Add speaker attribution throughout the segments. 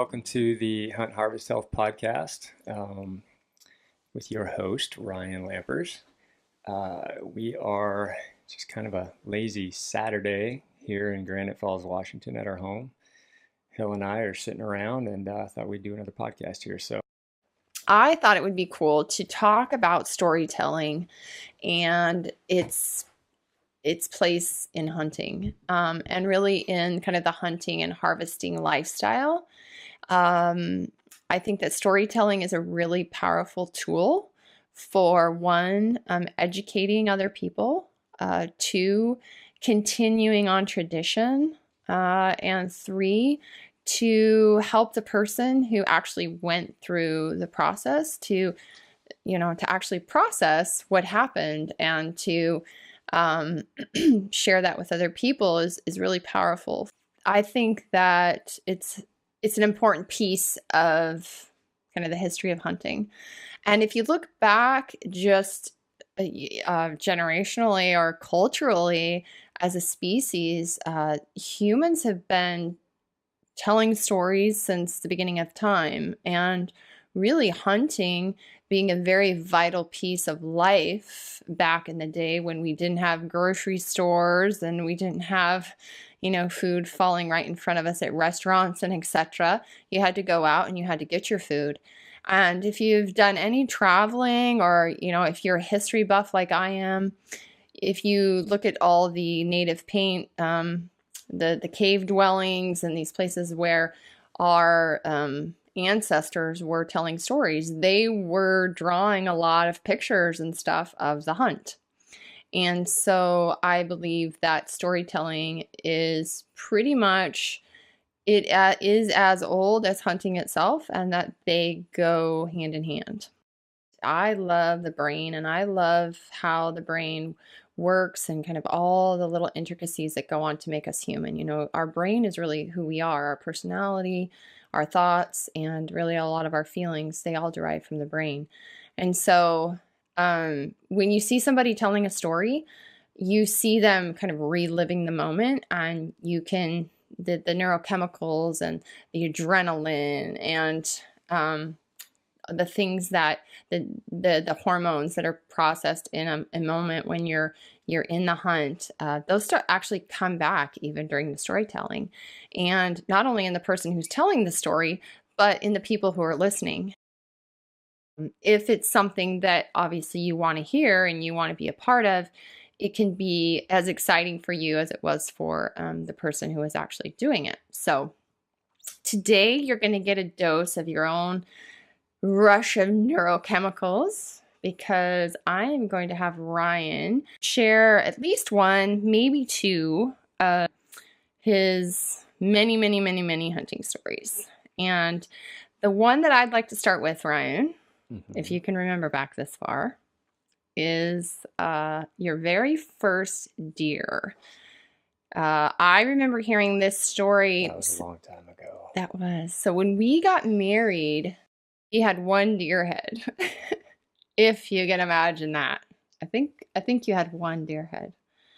Speaker 1: welcome to the Hunt Harvest Health podcast with your host, Ryan Lampers. We are just kind of a lazy Saturday here in Granite Falls, Washington at our home. Hill and I are sitting around and thought we'd do another podcast here. So
Speaker 2: I thought it would be cool to talk about storytelling and its place in hunting, and really in kind of the hunting and harvesting lifestyle. I think that storytelling is a really powerful tool for one, educating other people, two, continuing on tradition, and three, to help the person who actually went through the process to actually process what happened and to share that with other people is really powerful. I think that it's an important piece of kind of the history of hunting. And if you look back just generationally or culturally as a species, humans have been telling stories since the beginning of time, and really hunting being a very vital piece of life back in the day when we didn't have grocery stores and we didn't have, food falling right in front of us at restaurants and etc. You had to go out and you had to get your food. And if you've done any traveling, or, if you're a history buff like I am, if you look at all the native paint, the cave dwellings and these places where our ancestors were telling stories, they were drawing a lot of pictures and stuff of the hunt. And so I believe that storytelling is pretty much, it is as old as hunting itself, and that they go hand in hand. I love the brain, and I love how the brain works and kind of all the little intricacies that go on to make us human. Our brain is really who we are, our personality, our thoughts, and really a lot of our feelings, they all derive from the brain. And so when you see somebody telling a story, you see them kind of reliving the moment, and you can, the neurochemicals and the adrenaline and the things that the hormones that are processed in a moment when you're in the hunt, those start actually come back even during the storytelling, and not only in the person who's telling the story, but in the people who are listening. If it's something that obviously you want to hear and you want to be a part of, it can be as exciting for you as it was for the person who was actually doing it. So today you're going to get a dose of your own rush of neurochemicals, because I am going to have Ryan share at least one, maybe two, of his many, many, many, many hunting stories. And the one that I'd like to start with, Ryan, if you can remember back this far, is your very first deer. I remember hearing this story.
Speaker 1: That was a long time ago.
Speaker 2: That was. So when we got married, he had one deer head. If you can imagine that. I think you had one deer head.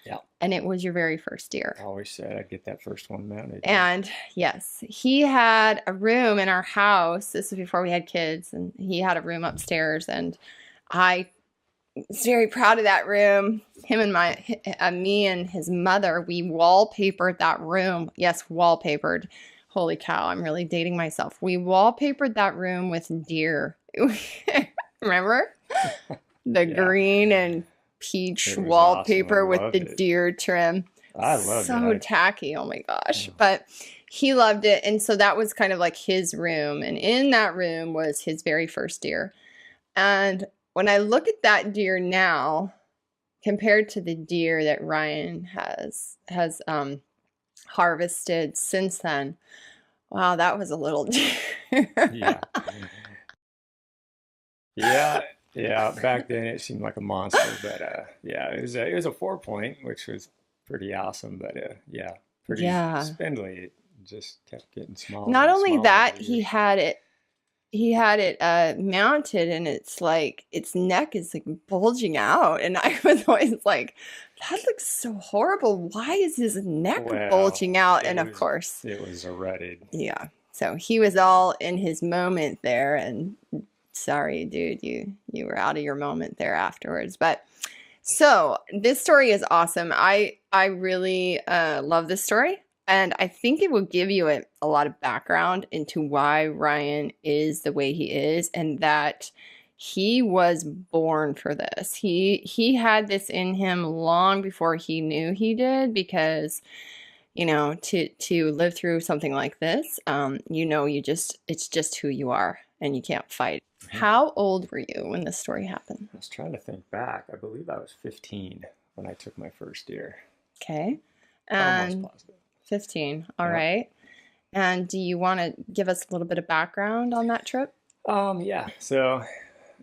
Speaker 1: Yeah.
Speaker 2: And it was your very first deer.
Speaker 1: I always said I'd get that first one mounted.
Speaker 2: And yes, he had a room in our house. This was before we had kids, and he had a room upstairs, and I was very proud of that room. Him and me and his mother, we wallpapered that room. Yes, wallpapered. Holy cow, I'm really dating myself. We wallpapered that room with deer. Remember? The green and peach wallpaper
Speaker 1: awesome.
Speaker 2: with the deer trim.
Speaker 1: I loved it.
Speaker 2: So tacky. Oh my gosh. But he loved it. And so that was kind of like his room. And in that room was his very first deer. And when I look at that deer now, compared to the deer that Ryan has harvested since then, wow, that was a little deer.
Speaker 1: Yeah. Back then it seemed like a monster, but it was a 4-point, which was pretty awesome. But pretty spindly. It just kept getting smaller.
Speaker 2: Not only
Speaker 1: smaller
Speaker 2: that, he had it mounted, and it's like its neck is like bulging out, and I was always like, that looks so horrible. Why is his neck bulging out? And of course
Speaker 1: it was a rutted.
Speaker 2: Yeah. So he was all in his moment there, and sorry, dude, you were out of your moment there afterwards. But so this story is awesome. I really love this story, and I think it will give you a lot of background into why Ryan is the way he is, and that he was born for this. He had this in him long before he knew he did, because to live through something like this, it's just who you are, and you can't fight. How old were you when this story happened?
Speaker 1: I was trying to think back. I believe I was 15 when I took my first deer.
Speaker 2: Okay.
Speaker 1: Almost
Speaker 2: And
Speaker 1: positive.
Speaker 2: 15. All
Speaker 1: Yep.
Speaker 2: right. And do you want to give us a little bit of background on that trip?
Speaker 1: Yeah. So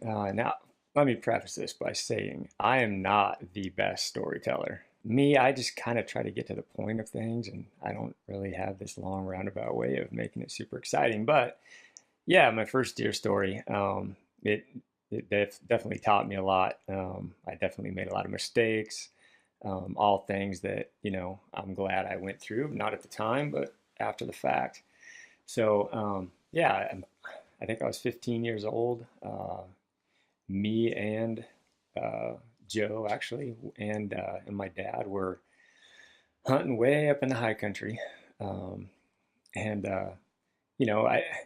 Speaker 1: now let me preface this by saying I am not the best storyteller. Me, I just kind of try to get to the point of things, and I don't really have this long roundabout way of making it super exciting. But yeah, my first deer story, it definitely taught me a lot. I definitely made a lot of mistakes, all things that I'm glad I went through, not at the time, but after the fact. So yeah, I think I was 15 years old. Me and Joe actually, and my dad were hunting way up in the high country, and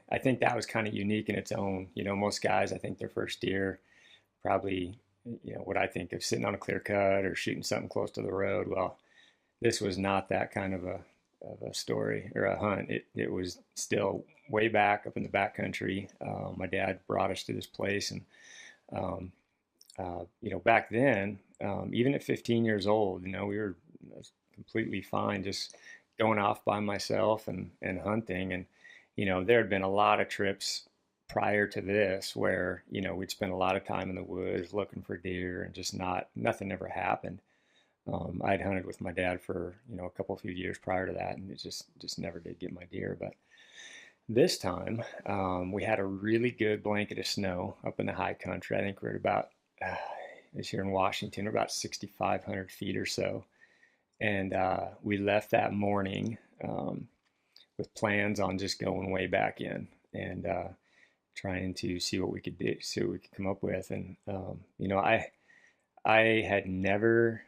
Speaker 1: I think that was kind of unique in its own. Most guys, I think their first deer probably, what I think of sitting on a clear cut or shooting something close to the road. Well, this was not that kind of a story or a hunt. It was still way back up in the backcountry. My dad brought us to this place, and um, back then, even at 15 years old, we were completely fine just going off by myself and hunting. And, there had been a lot of trips prior to this where, we'd spend a lot of time in the woods looking for deer and just nothing ever happened. I'd hunted with my dad for, a few years prior to that, and it just never did get my deer. But this time, we had a really good blanket of snow up in the high country. I think we're at about, this here in Washington, we're about 6,500 feet or so. And we left that morning with plans on just going way back in and trying to see what we could do, see what we could come up with. And I had never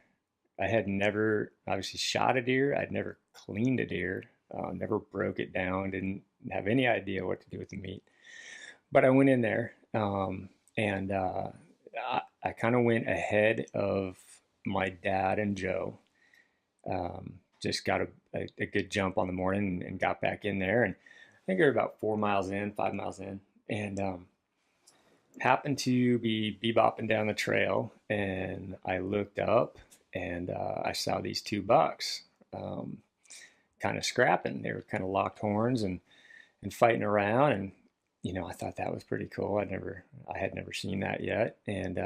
Speaker 1: obviously shot a deer. I'd never cleaned a deer, never broke it down, didn't have any idea what to do with the meat. But I went in there, and I kind of went ahead of my dad and Joe. Just got a good jump on the morning and got back in there. And I think we were about 4 miles in, 5 miles in, and happened to be bebopping down the trail. And I looked up, and I saw these two bucks kind of scrapping. They were kind of locked horns and fighting around. And I thought that was pretty cool. I had never seen that yet. And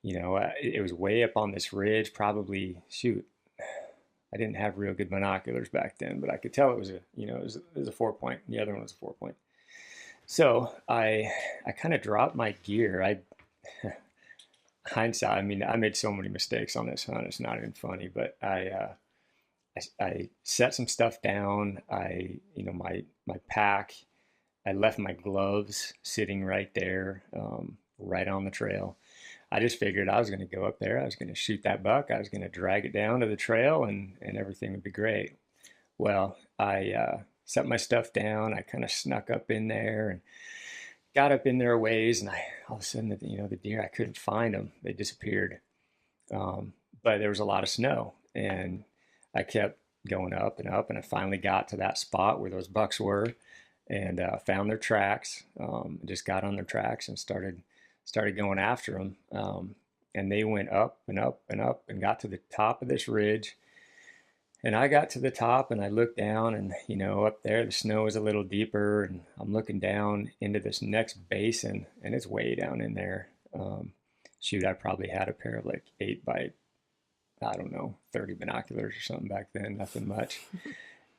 Speaker 1: it was way up on this ridge. Probably, shoot, I didn't have real good binoculars back then, but I could tell it was a 4-point. The other one was a 4-point. So I kind of dropped my gear. Hindsight, I mean, I made so many mistakes on this hunt. It's not even funny, but I set some stuff down. My pack. I left my gloves sitting right there, right on the trail. I just figured I was going to go up there. I was going to shoot that buck. I was going to drag it down to the trail, and everything would be great. Well, I set my stuff down. I kind of snuck up in there and got up in there a ways, and all of a sudden, the deer, I couldn't find them. They disappeared. But there was a lot of snow, and I kept going up and up, and I finally got to that spot where those bucks were, and found their tracks. Just got on their tracks and started going after them. And they went up and up and up and got to the top of this ridge. And I got to the top, and I looked down, and up there the snow is a little deeper, and I'm looking down into this next basin, and it's way down in there. Shoot, I probably had a pair of like 8 by, I don't know, 30 binoculars or something back then, nothing much.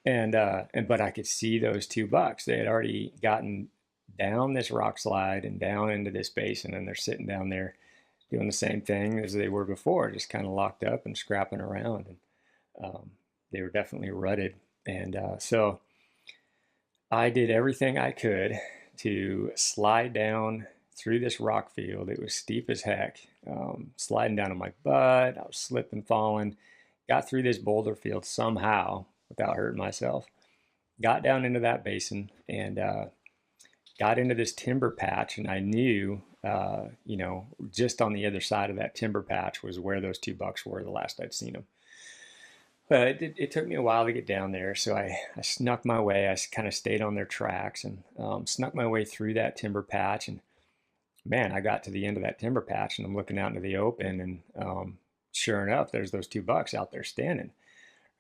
Speaker 1: But I could see those two bucks. They had already gotten down this rock slide and down into this basin, and they're sitting down there doing the same thing as they were before, just kind of locked up and scrapping around. And they were definitely rutted. And so I did everything I could to slide down through this rock field. It was steep as heck. Sliding down on my butt. I was slipping, falling. Got through this boulder field somehow without hurting myself. Got down into that basin and got into this timber patch, and I knew, just on the other side of that timber patch was where those two bucks were the last I'd seen them. But it took me a while to get down there, so I snuck my way. I kind of stayed on their tracks and snuck my way through that timber patch. And man, I got to the end of that timber patch, and I'm looking out into the open, and sure enough, there's those two bucks out there standing,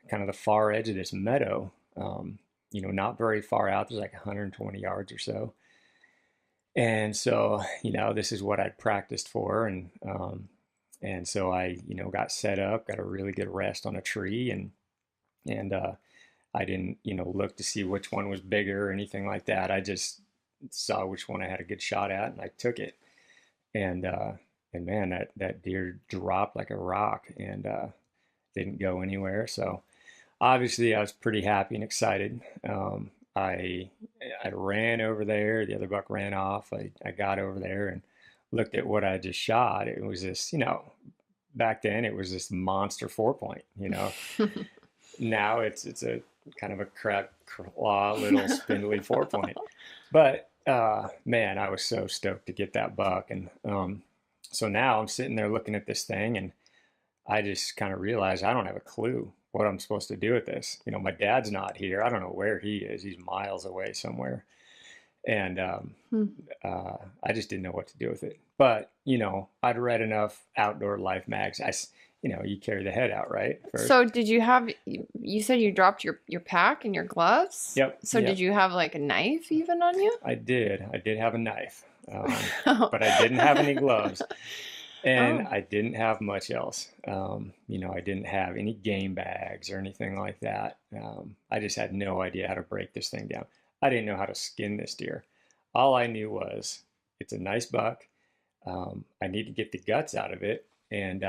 Speaker 1: kind of the far edge of this meadow. Not very far out. There's like 120 yards or so. And so, this is what I'd practiced for, and so I, got set up, got a really good rest on a tree, and I didn't, look to see which one was bigger or anything like that. I just saw which one I had a good shot at, and I took it. And man, that deer dropped like a rock and didn't go anywhere. So obviously, I was pretty happy and excited. I ran over there. The other buck ran off. I got over there and looked at what I just shot. It was this, back then it was this monster 4-point. Now it's a kind of a crap claw, little spindly 4-point. But man, I was so stoked to get that buck. And so now I'm sitting there looking at this thing, and I just kind of realized I don't have a clue what I'm supposed to do with this. My dad's not here. I don't know where he is. He's miles away somewhere. And I just didn't know what to do with it. But, I'd read enough outdoor life mags. You carry the head out, right? First.
Speaker 2: So you said you dropped your pack and your gloves?
Speaker 1: Yep.
Speaker 2: So
Speaker 1: yep.
Speaker 2: Did you have like a knife even on you?
Speaker 1: I did have a knife, but I didn't have any gloves. And I didn't have much else. I didn't have any game bags or anything like that. I just had no idea how to break this thing down. I didn't know how to skin this deer. All I knew was it's a nice buck. I need to get the guts out of it. And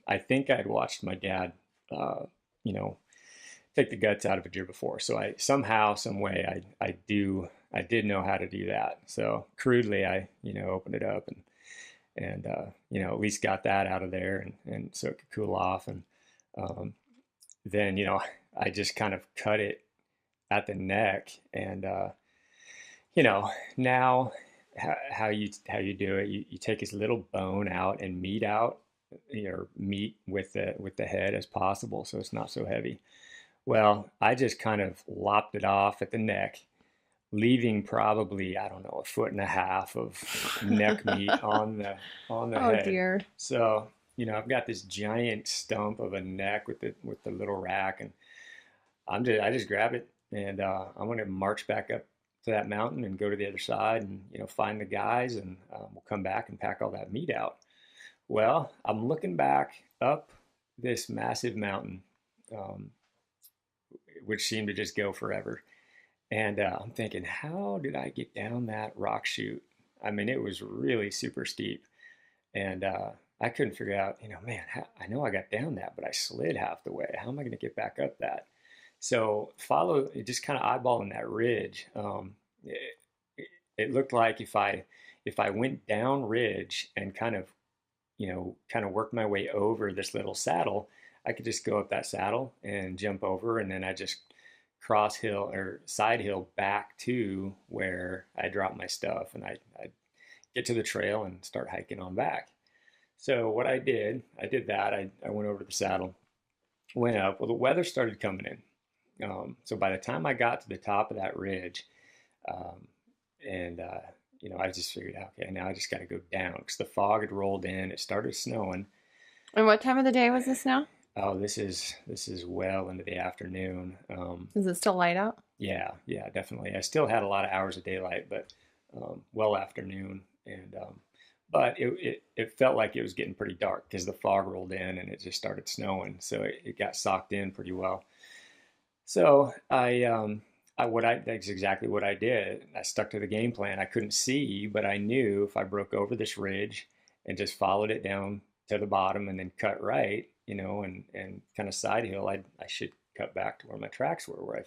Speaker 1: I think I'd watched my dad, take the guts out of a deer before. So I somehow, some way, I did know how to do that. So crudely, I opened it up and at least got that out of there, and so it could cool off. And then I just kind of cut it at the neck. And now how you do it, you take as little bone out and meat out, or meat with the head as possible, so it's not so heavy. Well, I just kind of lopped it off at the neck, leaving probably, I don't know, 1.5 foot of neck meat on the head.
Speaker 2: Oh dear.
Speaker 1: So, I've got this giant stump of a neck with the little rack, and I just grab it, and I'm going to march back up to that mountain and go to the other side and, find the guys, and we'll come back and pack all that meat out. Well, I'm looking back up this massive mountain, which seemed to just go forever. And I'm thinking, how did I get down that rock chute? I mean, it was really super steep. And I couldn't figure out, man, I know I got down that, but I slid half the way. How am I going to get back up that? So just kind of eyeballing that ridge. It looked like if I went down ridge and kind of worked my way over this little saddle, I could just go up that saddle and jump over, and then I just cross hill or side hill back to where I dropped my stuff, and I'd get to the trail and start hiking on back. So what I did that. I went over to the saddle, went up. Well, the weather started coming in. So by the time I got to the top of that ridge, I just figured, okay, now I just got to go down because the fog had rolled in. It started snowing.
Speaker 2: And what time of the day was this now?
Speaker 1: Oh, this is well into the afternoon.
Speaker 2: Is it still light out?
Speaker 1: Yeah, definitely. I still had a lot of hours of daylight, but well afternoon. And but it felt like it was getting pretty dark because the fog rolled in and it just started snowing. So it got socked in pretty well. So that's exactly what I did. I stuck to the game plan. I couldn't see, but I knew if I broke over this ridge and just followed it down to the bottom and then cut right, and kind of side hill, I should cut back to where my tracks were, where I,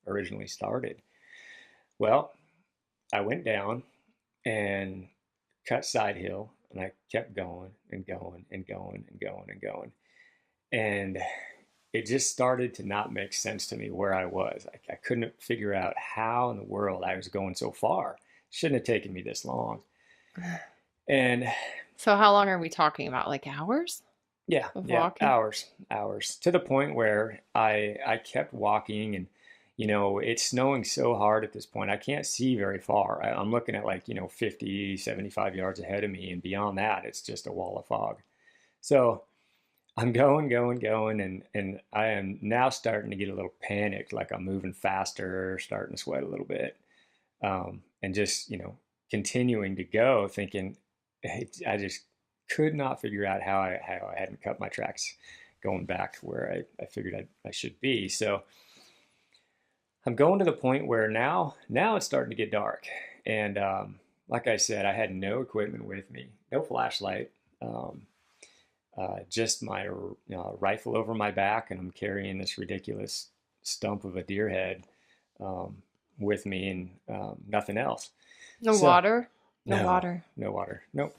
Speaker 1: originally started. Well, I went down and cut side hill, and I kept going and going and going and going and going. And it just started to not make sense to me where I was. I couldn't figure out how in the world I was going so far. It shouldn't have taken me this long. And
Speaker 2: So how long are we talking about? Like hours
Speaker 1: yeah,
Speaker 2: of
Speaker 1: yeah,
Speaker 2: walking?
Speaker 1: hours to the point where I kept walking, and it's snowing so hard at this point. I can't see very far. I'm looking at like 50, 75 yards ahead of me, and beyond that it's just a wall of fog. So I'm going, going, going, and I am now starting to get a little panicked, like I'm moving faster, starting to sweat a little bit, and just continuing to go, thinking I just could not figure out how I hadn't cut my tracks going back to where I figured I should be. So I'm going to the point where now it's starting to get dark, and like I said, I had no equipment with me, no flashlight. Just my rifle over my back, and I'm carrying this ridiculous stump of a deer head with me, and nothing else.
Speaker 2: No
Speaker 1: So,
Speaker 2: water? No
Speaker 1: no,
Speaker 2: water.
Speaker 1: no water. Nope.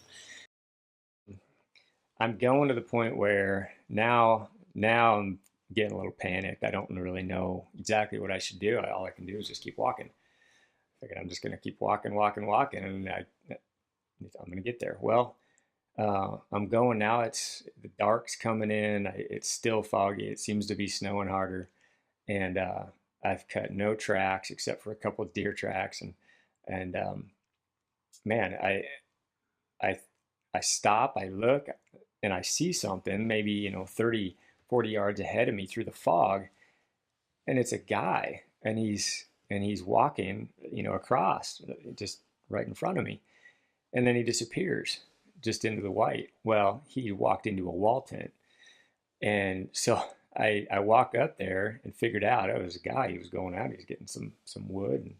Speaker 1: I'm going to the point where now I'm getting a little panicked. I don't really know exactly what I should do. All I can do is just keep walking. I figured I'm just going to keep walking, walking, walking, and I'm going to get there. Well, I'm going now. The dark's coming in. It's still foggy. It seems to be snowing harder, and I've cut no tracks except for a couple of deer tracks. And man, I I stop. I look, and I see something. Maybe 30, 40 yards ahead of me through the fog, and it's a guy, and he's walking across just right in front of me, and then he disappears just into the white. Well, he walked into a wall tent. And so I walk up there and figured out it was a guy. He was going out. He was getting some wood, and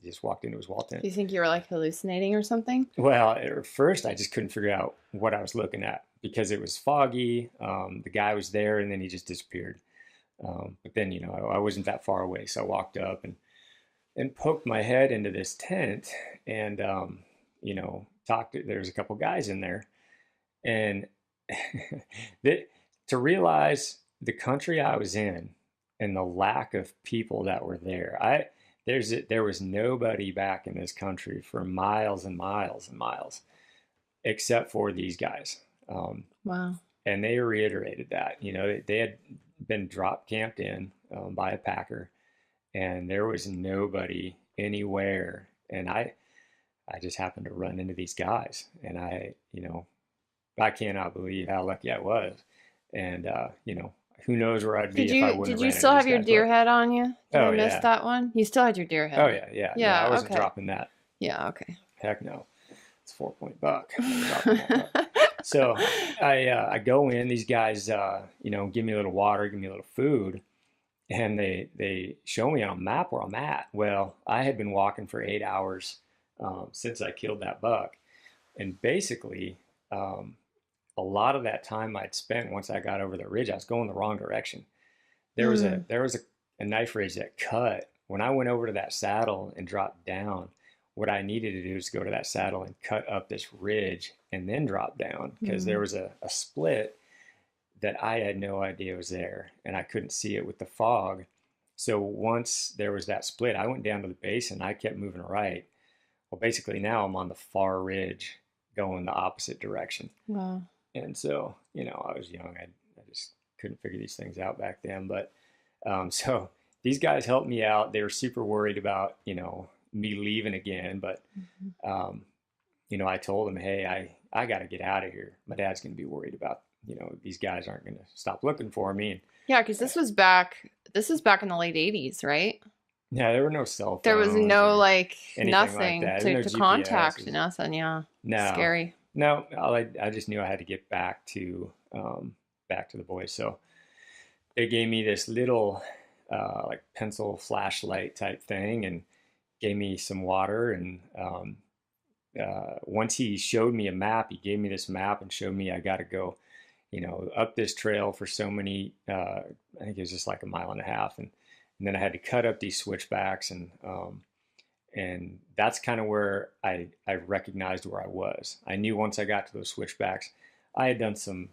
Speaker 1: he just walked into his wall tent.
Speaker 2: Do you think you were like hallucinating or something?
Speaker 1: Well, at first I just couldn't figure out what I was looking at because it was foggy. The guy was there, and then he just disappeared. But then I wasn't that far away, so I walked up and poked my head into this tent, and talked to, there's a couple guys in there, and to realize the country I was in and the lack of people that were there, there was nobody back in this country for miles and miles and miles, except for these guys.
Speaker 2: Wow.
Speaker 1: And they reiterated that, they had been drop camped in by a packer, and there was nobody anywhere. And I just happened to run into these guys, and I cannot believe how lucky I was. And who knows where I'd be if I wouldn't have ran into these guys.
Speaker 2: Did you still have your deer head on you? Did I miss
Speaker 1: yeah.
Speaker 2: that one? You still had your deer head.
Speaker 1: Oh yeah. I wasn't dropping that.
Speaker 2: Yeah, okay.
Speaker 1: Heck no. It's $4 buck. So I go in. These guys, give me a little water, give me a little food, and they show me on a map where I'm at. Well, I had been walking for 8 hours since I killed that buck, and basically a lot of that time I'd spent once I got over the ridge, I was going the wrong direction. There was a knife ridge that cut. When I went over to that saddle and dropped down, what I needed to do was go to that saddle and cut up this ridge and then drop down, because there was a split that I had no idea was there, and I couldn't see it with the fog. So once there was that split, I went down to the base and I kept moving right. Well, basically now I'm on the far ridge going the opposite direction.
Speaker 2: Wow.
Speaker 1: And so, I was young. I just couldn't figure these things out back then. But so these guys helped me out. They were super worried about, me leaving again. But, I told them, hey, I got to get out of here. My dad's going to be worried about, these guys aren't going to stop looking for me. And
Speaker 2: yeah, because this was back in the late 80s, right?
Speaker 1: yeah, there were no cell phones.
Speaker 2: There was no
Speaker 1: like
Speaker 2: nothing
Speaker 1: that.
Speaker 2: to
Speaker 1: No
Speaker 2: contact,
Speaker 1: GPSs.
Speaker 2: nothing. Yeah.
Speaker 1: No.
Speaker 2: Scary.
Speaker 1: No, I just knew I had to get back to the boys. So they gave me this little like pencil flashlight type thing, and gave me some water. And once he showed me a map, he gave me this map and showed me I got to go, up this trail for so many. I think it was just like a mile and a half, and then I had to cut up these switchbacks, and And that's kind of where I recognized where I was. I knew once I got to those switchbacks, I had done some,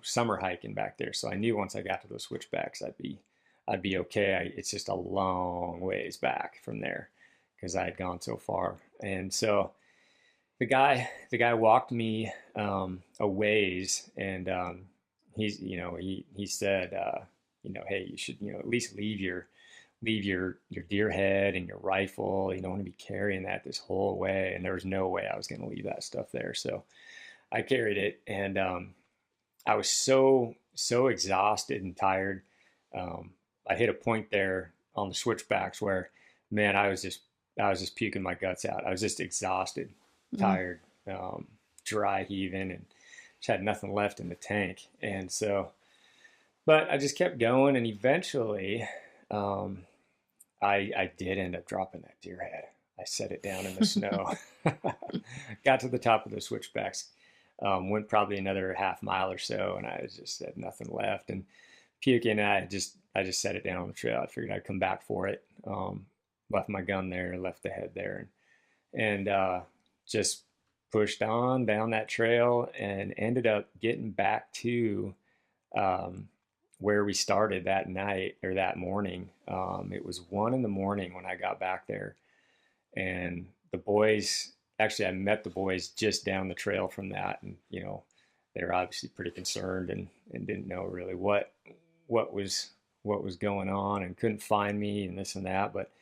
Speaker 1: summer hiking back there. So I knew once I got to those switchbacks, I'd be okay. It's just a long ways back from there because I had gone so far. And so the guy walked me a ways, and he said, hey, you should, at least leave your deer head and your rifle. You don't want to be carrying that this whole way. And there was no way I was going to leave that stuff there. So I carried it, and I was so exhausted and tired. I hit a point there on the switchbacks where, man, I was just puking my guts out. I was just exhausted, tired, dry heaving, and just had nothing left in the tank. And so, but I just kept going, and eventually, I did end up dropping that deer head. I set it down in the snow. Got to the top of the switchbacks, went probably another half mile or so, and I just had nothing left. And puking, and I just set it down on the trail. I figured I'd come back for it. Left my gun there, left the head there, and just pushed on down that trail and ended up getting back to where we started that night or that morning. It was 1 a.m. when I got back there, and the boys, actually I met the boys just down the trail from that, and they were obviously pretty concerned and didn't know really what was going on, and couldn't find me and this and that, but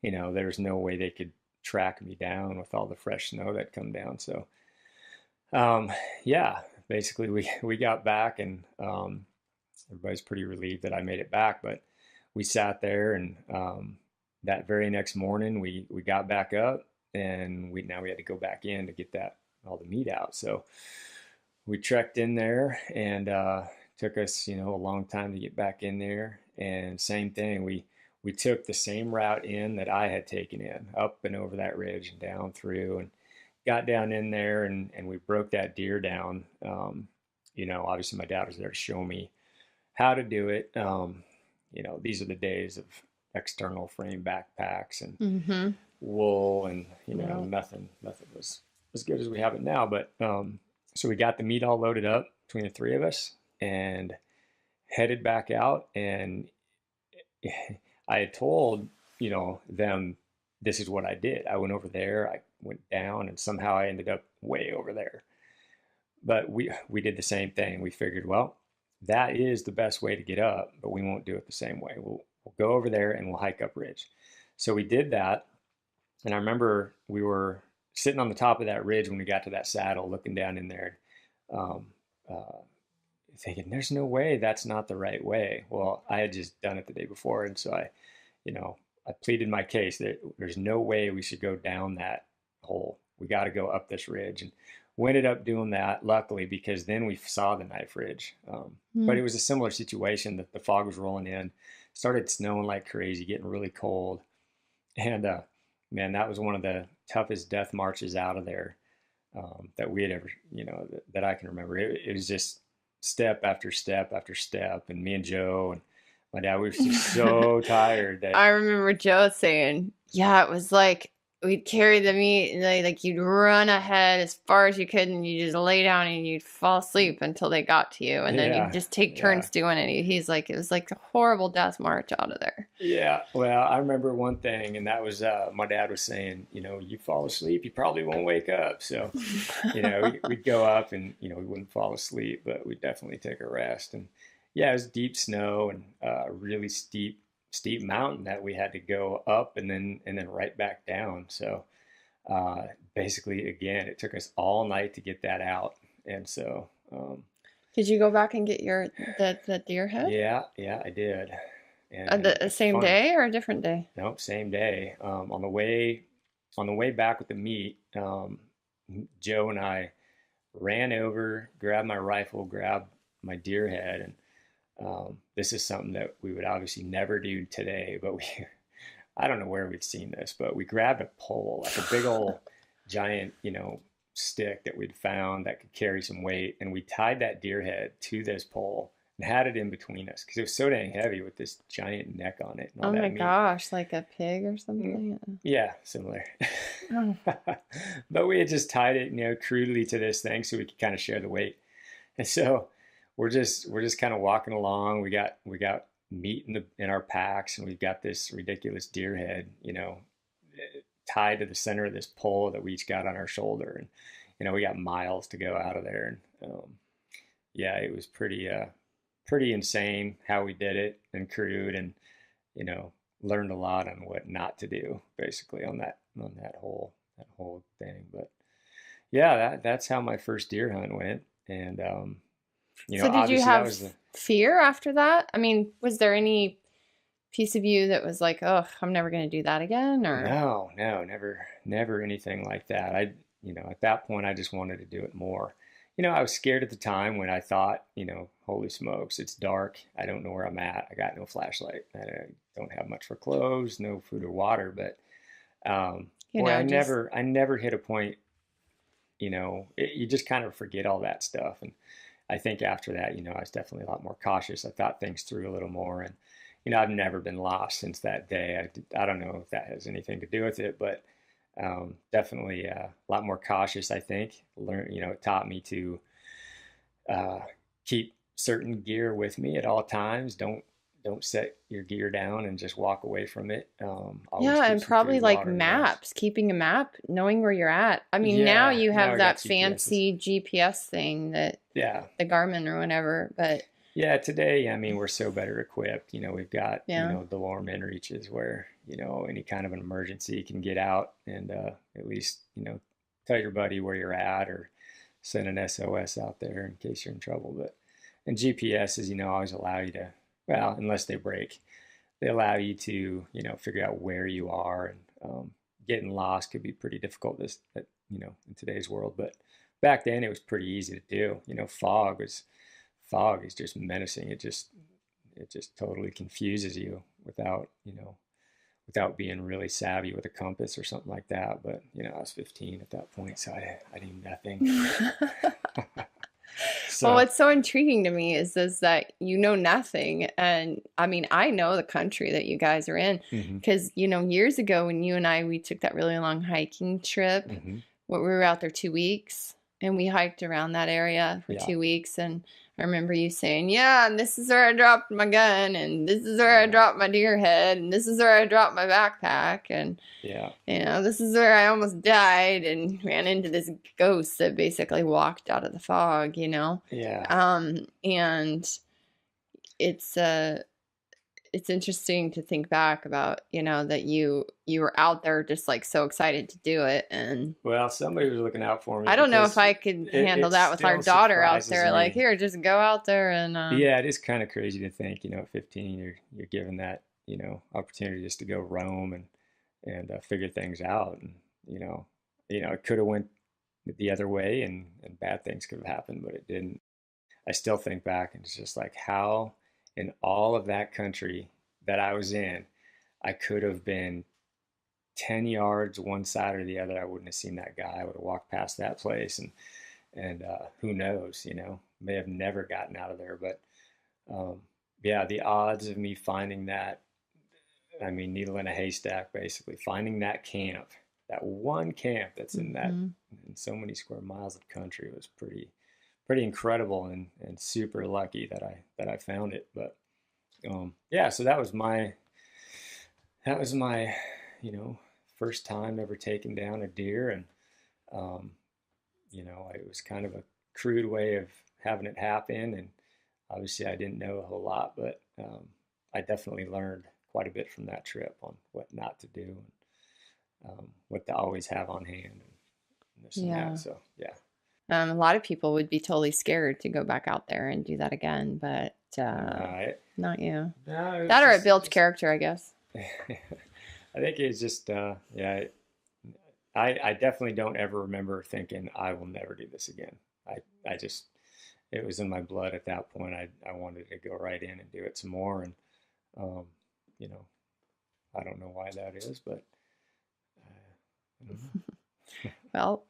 Speaker 1: there was no way they could track me down with all the fresh snow that come down. So yeah, basically we got back, and everybody's pretty relieved that I made it back, but we sat there, and that very next morning we got back up, and we had to go back in to get all the meat out. So we trekked in there, and took us a long time to get back in there. And same thing, we took the same route in that I had taken in, up and over that ridge and down through, and got down in there, and we broke that deer down. Obviously my dad was there to show me how to do it. These are the days of external frame backpacks and wool, and nothing was as good as we have it now. But so we got the meat all loaded up between the three of us and headed back out. And I had told them, this is what I did. I went over there, I went down, and somehow I ended up way over there. But we did the same thing. We figured, well, that is the best way to get up, but we won't do it the same way. We'll go over there and we'll hike up ridge. So we did that. And I remember we were sitting on the top of that ridge when we got to that saddle, looking down in there, thinking, there's no way that's not the right way. Well, I had just done it the day before. And so I pleaded my case that there's no way we should go down that hole. We got to go up this ridge. And we ended up doing that, luckily, because then we saw the knife ridge. But it was a similar situation that the fog was rolling in, started snowing like crazy, getting really cold. And man, that was one of the toughest death marches out of there that we had ever, that I can remember. It was just step after step after step. And me and Joe and my dad, we were just so tired that
Speaker 2: I remember Joe saying, yeah, it was like we'd carry the meat, and like you'd run ahead as far as you could, and you just lay down and you'd fall asleep until they got to you, and then you'd just take turns doing it. He's like, it was like a horrible death march out of there.
Speaker 1: Yeah, well, I remember one thing, and that was my dad was saying, you fall asleep, you probably won't wake up. So, we'd go up, and we wouldn't fall asleep, but we'd definitely take a rest. And yeah, it was deep snow and really steep mountain that we had to go up and then right back down. So basically, again, it took us all night to get that out. And so
Speaker 2: did you go back and get the deer head?
Speaker 1: Yeah, I did. And
Speaker 2: the same day or a different day?
Speaker 1: Nope, same day. On the way back with the meat, Joe and I ran over, grabbed my rifle, grabbed my deer head, and this is something that we would obviously never do today, but I don't know where we'd seen this, but we grabbed a pole, like a big old giant, stick that we'd found that could carry some weight. And we tied that deer head to this pole. and had it in between us because it was so dang heavy with this giant neck on it and all
Speaker 2: Oh my
Speaker 1: that meat.
Speaker 2: gosh, like a pig or something?
Speaker 1: Yeah, similar.
Speaker 2: Oh.
Speaker 1: But we had just tied it, crudely to this thing so we could kind of share the weight. And so we're just kind of walking along. We got meat in our packs, and we've got this ridiculous deer head, tied to the center of this pole that we each got on our shoulder, and we got miles to go out of there, and yeah, it was pretty insane how we did it and crude, and you know learned a lot on what not to do basically on that whole thing. But yeah, that's how my first deer hunt went, and
Speaker 2: So did you
Speaker 1: obviously that
Speaker 2: have
Speaker 1: was the
Speaker 2: fear after that? I mean, was there any piece of you that was like, "Oh, I'm never going to do that again," or
Speaker 1: no, never anything like that. At that point I just wanted to do it more. I was scared at the time when I thought, holy smokes, it's dark. I don't know where I'm at. I got no flashlight. I don't have much for clothes, no food or water. But
Speaker 2: you
Speaker 1: boy,
Speaker 2: know,
Speaker 1: I
Speaker 2: just
Speaker 1: never hit a point. You just kind of forget all that stuff. And I think after that, I was definitely a lot more cautious. I thought things through a little more, and I've never been lost since that day. I don't know if that has anything to do with it, but definitely a lot more cautious. I think it taught me to keep certain gear with me at all times. Don't set your gear down and just walk away from it. Always
Speaker 2: yeah,
Speaker 1: keep
Speaker 2: and
Speaker 1: some
Speaker 2: probably
Speaker 1: food,
Speaker 2: like
Speaker 1: water, and rest.
Speaker 2: maps, keeping a map, knowing where you're at. I mean, now
Speaker 1: Yeah,
Speaker 2: you
Speaker 1: now
Speaker 2: have
Speaker 1: I got
Speaker 2: that
Speaker 1: GPSs.
Speaker 2: fancy GPS thing that
Speaker 1: Yeah,
Speaker 2: the Garmin or whatever, but
Speaker 1: yeah. Today, I mean, we're so better equipped. We've got
Speaker 2: yeah.
Speaker 1: the alarm in reaches where any kind of an emergency you can get out and at least tell your buddy where you're at or send an SOS out there in case you're in trouble. But and GPSs, always allow you to, well, unless they break, they allow you to figure out where you are, and getting lost could be pretty difficult in today's world. But back then it was pretty easy to do. Fog is just menacing. It just totally confuses you without being really savvy with a compass or something like that. But I was 15 at that point, so I knew nothing.
Speaker 2: Well,
Speaker 1: So
Speaker 2: what's so intriguing to me is that you know nothing. And I mean, I know the country that you guys are in
Speaker 1: mhm,
Speaker 2: because, years ago when you and we took that really long hiking trip,
Speaker 1: mhm,
Speaker 2: we were out there 2 weeks and we hiked around that area for
Speaker 1: yeah,
Speaker 2: 2 weeks. And I remember you saying, yeah, and this is where I dropped my gun, and this is where I
Speaker 1: yeah,
Speaker 2: dropped my deer head, and this is where I dropped my backpack. And
Speaker 1: yeah,
Speaker 2: this is where I almost died and ran into this ghost that basically walked out of the fog.
Speaker 1: yeah,
Speaker 2: And it's it's interesting to think back about, that you were out there just like so excited to do it. And
Speaker 1: well, somebody was looking out for me
Speaker 2: I don't know if
Speaker 1: because
Speaker 2: I could handle
Speaker 1: it
Speaker 2: that with our
Speaker 1: still
Speaker 2: daughter out
Speaker 1: surprises
Speaker 2: there. Like,
Speaker 1: me.
Speaker 2: here, just go out there and
Speaker 1: Yeah, it is kind of crazy to think, at 15, you're given that, opportunity just to go roam and figure things out, and it could have went the other way, and bad things could have happened, but it didn't. I still think back, and it's just like how in all of that country that I was in, I could have been 10 yards one side or the other. I wouldn't have seen that guy. I would have walked past that place, and who knows, may have never gotten out of there. But um, yeah, the odds of me finding that, I mean, needle in a haystack, basically finding that camp, that one camp that's
Speaker 2: mhm.
Speaker 1: in so many square miles of country was pretty incredible, and super lucky that I found it. But yeah, so that was my you know first time ever taking down a deer, and um, it was kind of a crude way of having it happen, and obviously I didn't know a whole lot, but I definitely learned quite a bit from that trip on what not to do, and what to always have on hand, and this and that.
Speaker 2: Yeah.
Speaker 1: So yeah,
Speaker 2: A lot of people would be totally scared to go back out there and do that again, but
Speaker 1: no,
Speaker 2: not you.
Speaker 1: no, it was
Speaker 2: That or it
Speaker 1: just
Speaker 2: builds
Speaker 1: just
Speaker 2: character, I guess.
Speaker 1: I think it's just yeah. I definitely don't ever remember thinking I will never do this again. I just it was in my blood at that point. I wanted to go right in and do it some more, and um, you know I don't know why that is, but I don't know.
Speaker 2: Well,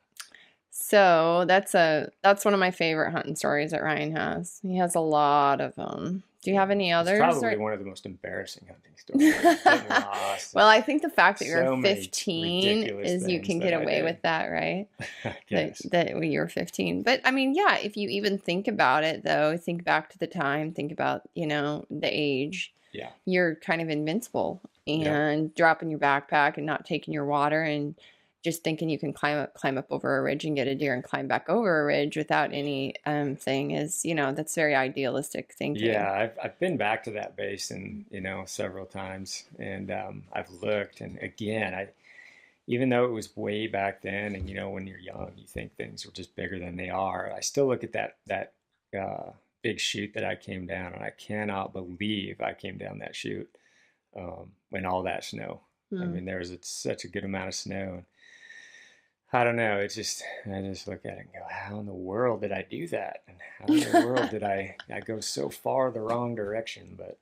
Speaker 2: So that's one of my favorite hunting stories that Ryan has. He has a lot of them. Do you have any others?
Speaker 1: It's probably one of the most embarrassing hunting stories. Getting lost.
Speaker 2: Well, I think the fact that
Speaker 1: So
Speaker 2: you're
Speaker 1: many
Speaker 2: 15
Speaker 1: ridiculous
Speaker 2: is you
Speaker 1: things
Speaker 2: can
Speaker 1: that
Speaker 2: get
Speaker 1: I
Speaker 2: away
Speaker 1: did.
Speaker 2: with that, right?
Speaker 1: I guess.
Speaker 2: That when you're 15. But I mean, yeah, if you even think about it though, think back to the time, think about, the age.
Speaker 1: Yeah.
Speaker 2: You're kind of invincible
Speaker 1: Yeah.
Speaker 2: and dropping your backpack and not taking your water and just thinking you can climb up over a ridge and get a deer and climb back over a ridge without any thing is, that's very idealistic thinking.
Speaker 1: Yeah, I've been back to that basin, several times, and I've looked, and again, even though it was way back then, and when you're young, you think things are just bigger than they are. I still look at that big chute that I came down, and I cannot believe I came down that chute when all that snow. I mean, there was such a good amount of snow. And I don't know. I just look at it and go, how in the world did I do that? And how in the world did I go so far the wrong direction? But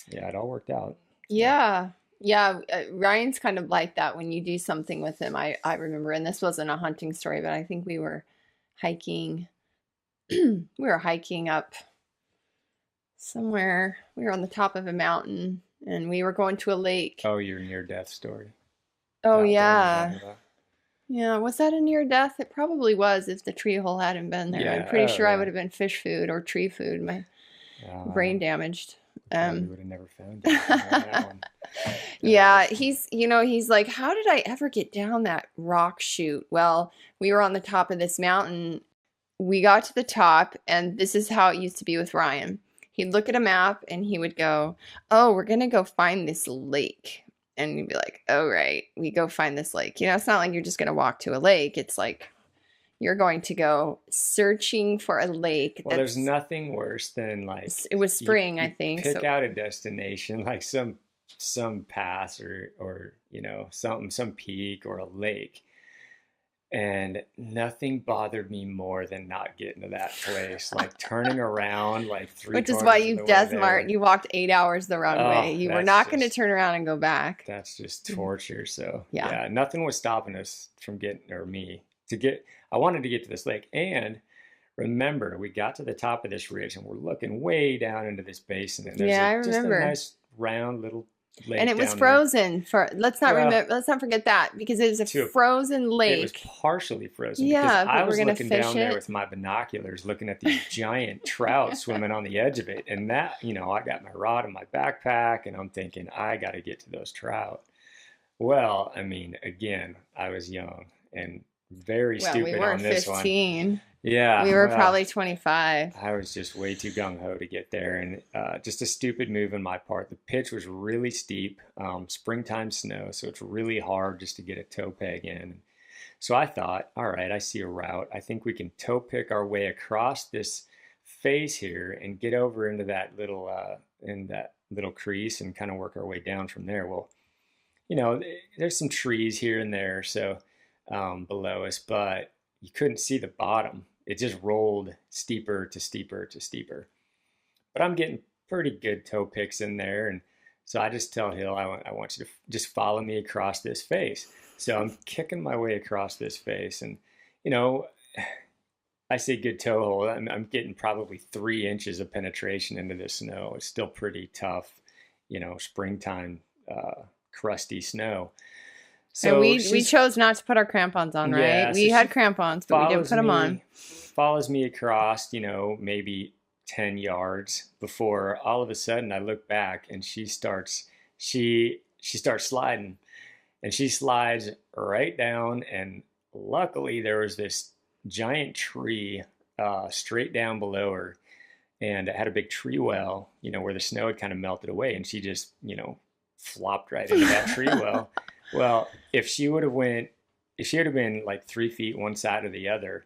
Speaker 1: yeah, it all worked out.
Speaker 2: Yeah. Yeah. Ryan's kind of like that when you do something with him. I remember, and this wasn't a hunting story, but I think we were hiking. We were hiking up somewhere. We were on the top of a mountain and we were going to a lake.
Speaker 1: Oh, your near-death story.
Speaker 2: Oh, yeah. Yeah, was that a near death? It probably was if the tree hole hadn't been there.
Speaker 1: Yeah,
Speaker 2: I'm pretty sure I would have been fish food or tree food. My brain damaged.
Speaker 1: Probably would have never found you on that one.
Speaker 2: Yeah, he's like, how did I ever get down that rock chute? Well, we were on the top of this mountain. We got to the top, and this is how it used to be with Ryan. He'd look at a map, and he would go, oh, we're going to go find this lake. And you'd be like, oh, right, we go find this lake. It's not like you're just going to walk to a lake. It's like you're going to go searching for a lake.
Speaker 1: Well, there's nothing worse than like...
Speaker 2: It was spring, I think.
Speaker 1: Pick out a destination, like some pass or some peak or a lake. And nothing bothered me more than not getting to that place, like turning around like
Speaker 2: Which is why you death-marked. You walked 8 hours the wrong way. You were not going to turn around and go back.
Speaker 1: That's just torture. So
Speaker 2: yeah,
Speaker 1: nothing was stopping us from I wanted to get to this lake. And remember, we got to the top of this ridge and we're looking way down into this basin. And there's just a nice round little lake,
Speaker 2: and it was frozen. Let's not forget that, because it was a frozen lake.
Speaker 1: It was partially frozen.
Speaker 2: Yeah,
Speaker 1: because I was looking down there with my binoculars, looking at these giant trout swimming on the edge of it, and that I got my rod in my backpack, and I'm thinking I got to get to those trout. Well, I mean, again, I was young and very stupid on this
Speaker 2: 15.
Speaker 1: One. Yeah,
Speaker 2: we were probably 25.
Speaker 1: I was just way too gung-ho to get there, and just a stupid move on my part. The pitch was really steep, springtime snow, so it's really hard just to get a toe peg in. So I thought, all right, I see a route. I think we can toe pick our way across this face here and get over into that little crease and kind of work our way down from there. Well, there's some trees here and there, so below us, but you couldn't see the bottom. It just rolled steeper to steeper to steeper. But I'm getting pretty good toe picks in there. And so I just tell Hill, I want you to just follow me across this face. So I'm kicking my way across this face. And, I say good toe hold. I'm getting probably 3 inches of penetration into the snow. It's still pretty tough, springtime, crusty snow.
Speaker 2: So we chose not to put our crampons on, right?
Speaker 1: Yeah,
Speaker 2: we had crampons, but we didn't put them on.
Speaker 1: Follows me across, maybe 10 yards before all of a sudden I look back and she starts sliding, and she slides right down. And luckily there was this giant tree straight down below her, and it had a big tree well, where the snow had kind of melted away, and she just, flopped right into that tree well. Well, if she would have been like 3 feet one side or the other,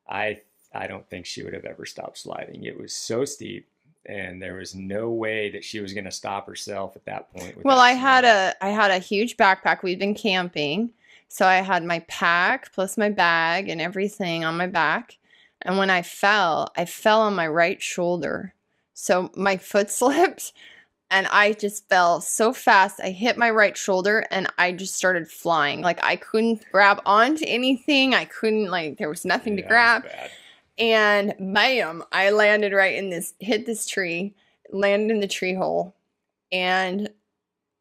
Speaker 1: I don't think she would have ever stopped sliding. It was so steep, and there was no way that she was going to stop herself at that point.
Speaker 2: Well, I had a huge backpack. We'd been camping, so I had my pack plus my bag and everything on my back. And when I fell on my right shoulder. So my foot slipped. and I just fell so fast. I hit my right shoulder and I just started flying. Like I couldn't grab onto anything. I couldn't, like, there was nothing to grab.
Speaker 1: That was bad.
Speaker 2: And bam, I landed right in this, hit this tree, landed in the tree hole. And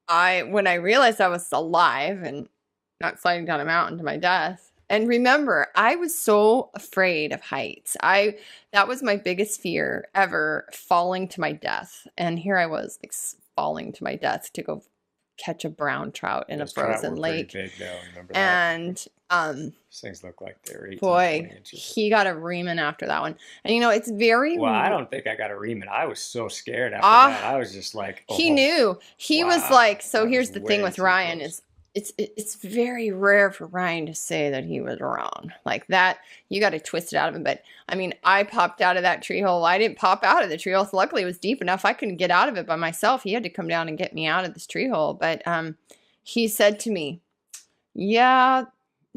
Speaker 2: when I realized I was alive and not sliding down a mountain to my death. And remember, I was so afraid of heights. That was my biggest fear ever, falling to my death. And here I was, like, falling to my death to go catch a brown trout in a frozen lake.
Speaker 1: Big, though. Remember
Speaker 2: and
Speaker 1: these things look like they were 18,
Speaker 2: boy,
Speaker 1: 20 inches.
Speaker 2: He got a reaming after that one. And you know, it's very
Speaker 1: well. I don't think I got a reaming. I was so scared after that. I was just like,
Speaker 2: he knew. He was like, so here's the thing with Ryan is it's very rare for Ryan to say that he was wrong. Like that, you got to twist it out of him. But I mean, I popped out of that tree hole. I didn't pop out of the tree hole. So luckily, it was deep enough. I couldn't get out of it by myself. He had to come down and get me out of this tree hole. But he said to me, yeah,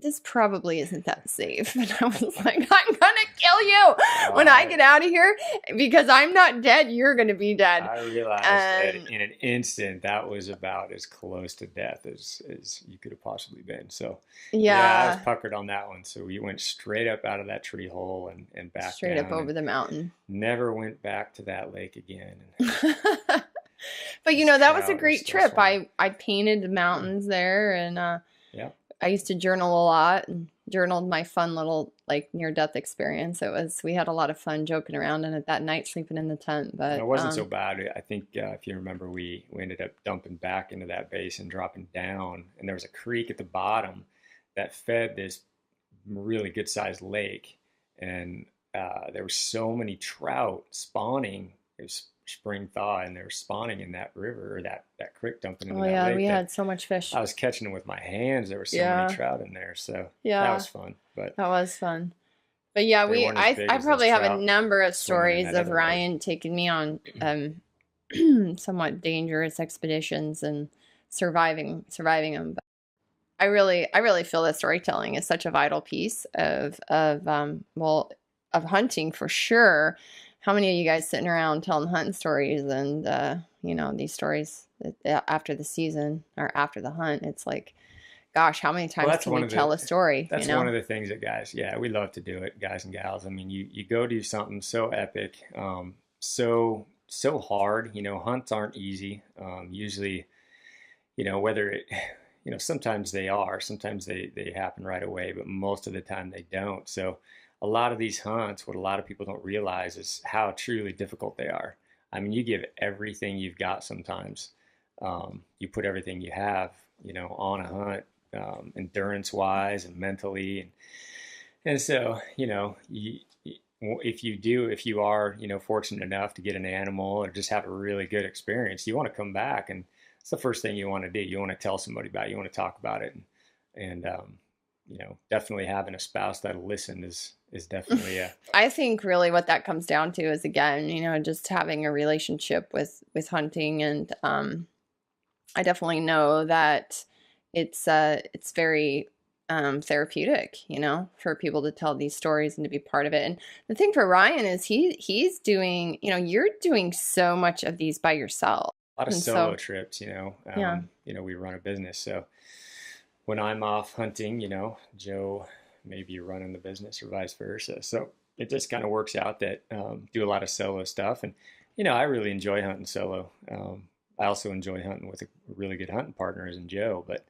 Speaker 2: this probably isn't that safe. And I was like, I'm going to kill you when I get out of here, because I'm not dead. You're going to be dead.
Speaker 1: I realized that in an instant, that was about as close to death as you could have possibly been. So yeah, I was puckered on that one. So we went straight up out of that tree hole and back
Speaker 2: straight up over the mountain.
Speaker 1: Never went back to that lake again.
Speaker 2: But you know, that was a great trip. I painted the mountains there, and
Speaker 1: yeah.
Speaker 2: I used to journal a lot and journaled my fun little, like, near-death experience. We had a lot of fun joking around and at that night sleeping in the tent. But
Speaker 1: it wasn't so bad. I think if you remember, we ended up dumping back into that basin, dropping down, and there was a creek at the bottom that fed this really good-sized lake, and there were so many trout spawning. It was spring thaw, and they were spawning in that river, or that creek, dumping into that lake.
Speaker 2: We had so much fish.
Speaker 1: I was catching them with my hands. There were so many trout in there, so that was fun. But
Speaker 2: that was fun. But yeah, I probably have a number of stories of Ryan taking me on somewhat dangerous expeditions and surviving them. But I really feel that storytelling is such a vital piece of hunting for sure. How many of you guys sitting around telling hunting stories and, you know, these stories after the season or after the hunt? It's like, gosh, how many times can you tell a story?
Speaker 1: That's one of the things that guys, we love to do it, guys and gals. I mean, you go do something so epic, so hard. You know, hunts aren't easy. Usually, you know, sometimes they are, sometimes they happen right away, but most of the time they don't. So a lot of these hunts, what a lot of people don't realize is how truly difficult they are. I mean, you give everything you've got sometimes. You put everything you have, you know, on a hunt, endurance-wise and mentally. And so, you know, if you are, you know, fortunate enough to get an animal or just have a really good experience, you want to come back, and it's the first thing you want to do. You want to tell somebody about it. You want to talk about it. And you know, definitely having a spouse that'll listen is definitely
Speaker 2: I think really what that comes down to is, again, you know, just having a relationship with hunting. And I definitely know that it's very therapeutic, you know, for people to tell these stories and to be part of it. And the thing for Ryan is he's doing, you know, you're doing so much of these by yourself.
Speaker 1: A lot of solo trips, you know. You know, we run a business, so when I'm off hunting, you know, Joe may be running the business or vice versa. So it just kind of works out that do a lot of solo stuff. And, you know, I really enjoy hunting solo. I also enjoy hunting with a really good hunting partner as in Joe. But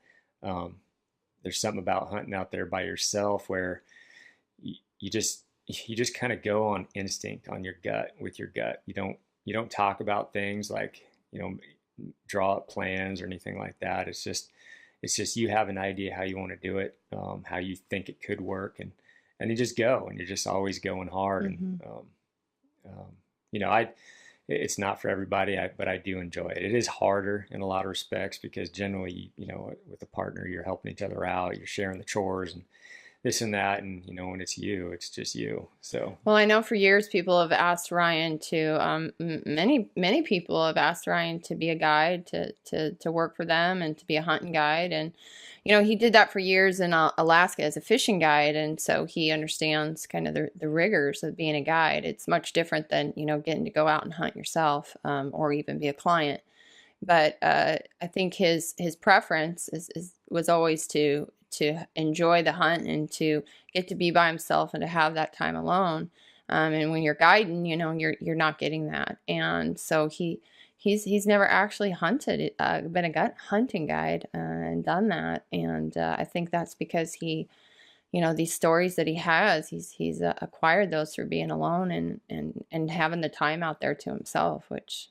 Speaker 1: there's something about hunting out there by yourself where you just kind of go on instinct, on your gut, with your gut. You don't talk about things like, you know, draw up plans or anything like that. It's just you have an idea how you want to do it, how you think it could work, and you just go, and you're just always going hard. Mm-hmm. And you know, it's not for everybody, but I do enjoy it. It is harder in a lot of respects because generally, you know, with a partner, you're helping each other out, you're sharing the chores and this and that, and you know, when it's just you. So
Speaker 2: well, I know for years people have asked Ryan to many people have asked Ryan to be a guide, to work for them and to be a hunting guide. And you know, he did that for years in Alaska as a fishing guide, and so he understands kind of the rigors of being a guide. It's much different than, you know, getting to go out and hunt yourself, or even be a client. But I think his preference was always to enjoy the hunt and to get to be by himself and to have that time alone. And when you're guiding, you're not getting that. And so he's never actually hunted, been a hunting guide and done that. And I think that's because these stories that he has, he's acquired those through being alone and having the time out there to himself, which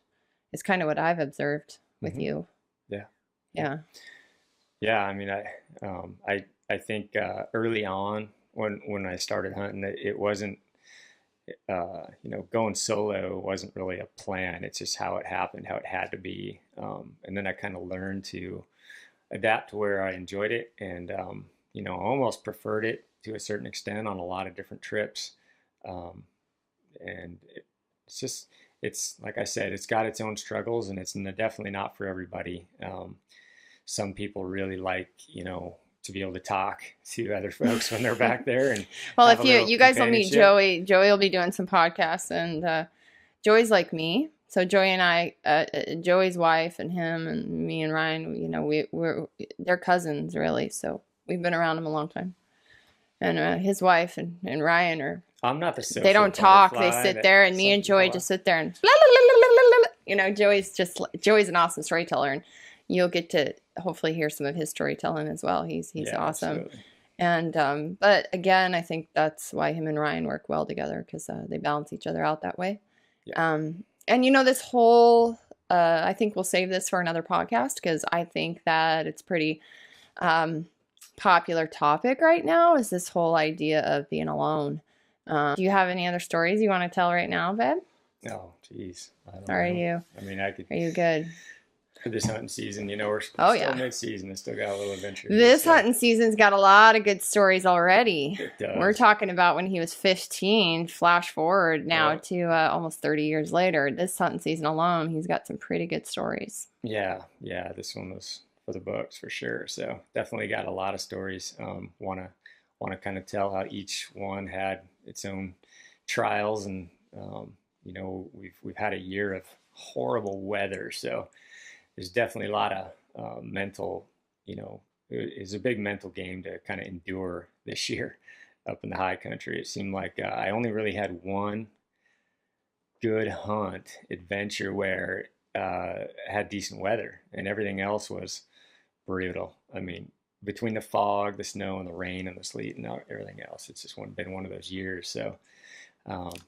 Speaker 2: is kind of what I've observed with you.
Speaker 1: Yeah.
Speaker 2: Yeah.
Speaker 1: Yeah. I mean, I think early on when I started hunting, it wasn't, going solo wasn't really a plan. It's just how it happened, how it had to be. And then I kind of learned to adapt to where I enjoyed it, and almost preferred it to a certain extent on a lot of different trips. And it's like I said, it's got its own struggles, and it's definitely not for everybody. Some people really like, to be able to talk to other folks when they're back there. And
Speaker 2: well, if you guys will meet Joey will be doing some podcasts, and Joey's like me. So Joey and I, Joey's wife and him and me and Ryan, they're cousins really. So we've been around him a long time. And his wife and Ryan are.
Speaker 1: I'm not the social
Speaker 2: They don't talk. They sit there, and me and Joey just sit there and blah, blah, blah, blah. Joey's an awesome storyteller, and you'll get to hopefully hear some of his storytelling as well. He's awesome. Absolutely. And but again, I think that's why him and Ryan work well together, because they balance each other out that way. Yeah. And this whole I think we'll save this for another podcast, because I think that it's pretty popular topic right now, is this whole idea of being alone. Do you have any other stories you want to tell right now, babe?
Speaker 1: Oh, geez.
Speaker 2: Are you?
Speaker 1: I mean, I could.
Speaker 2: Are you good?
Speaker 1: For this hunting season, we're still mid-season. It's still got a little adventure.
Speaker 2: This hunting season's got a lot of good stories already.
Speaker 1: It does.
Speaker 2: We're talking about when he was 15. Flash forward now to almost 30 years later. This hunting season alone, he's got some pretty good stories.
Speaker 1: Yeah. This one was for the books for sure. So definitely got a lot of stories. Want to kind of tell how each one had its own trials, and we've had a year of horrible weather, so there's definitely a lot of mental, it's a big mental game to kind of endure this year up in the high country. It seemed like I only really had one good hunt adventure where had decent weather, and everything else was brutal. I mean, between the fog, the snow, and the rain, and the sleet, and everything else, it's just been one of those years. So,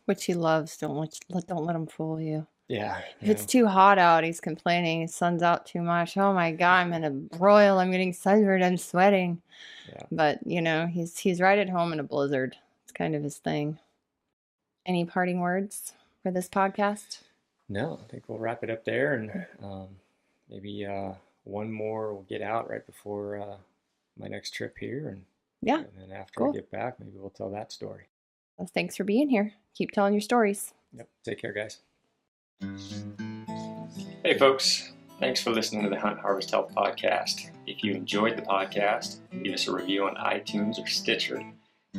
Speaker 2: which he loves. Don't let him fool you.
Speaker 1: Yeah.
Speaker 2: If it's too hot out, he's complaining. The sun's out too much. Oh my God, I'm in a broil. I'm getting sunburned. I'm sweating. Yeah. But he's right at home in a blizzard. It's kind of his thing. Any parting words for this podcast?
Speaker 1: No, I think we'll wrap it up there, and maybe one more will get out right before my next trip here, and and then after we get back, maybe we'll tell that story.
Speaker 2: Well, thanks for being here. Keep telling your stories.
Speaker 1: Yep. Take care, guys. Hey folks, thanks for listening to the Hunt Harvest Health podcast. If you enjoyed the podcast, leave us a review on iTunes or Stitcher.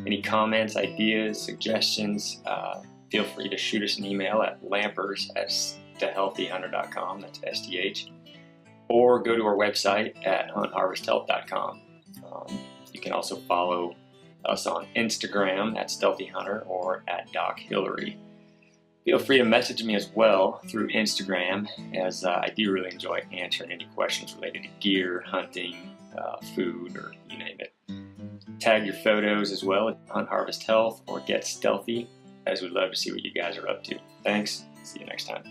Speaker 1: Any comments, ideas, suggestions, feel free to shoot us an email at lampers@StHealthyHunter.com, that's STH, or go to our website at huntharvesthealth.com. You can also follow us on Instagram at Stealthy Hunter or at Doc Hillary. Feel free to message me as well through Instagram, as I do really enjoy answering any questions related to gear, hunting, food, or you name it. Tag your photos as well at Hunt Harvest Health or Get Stealthy, as we'd love to see what you guys are up to. Thanks. See you next time.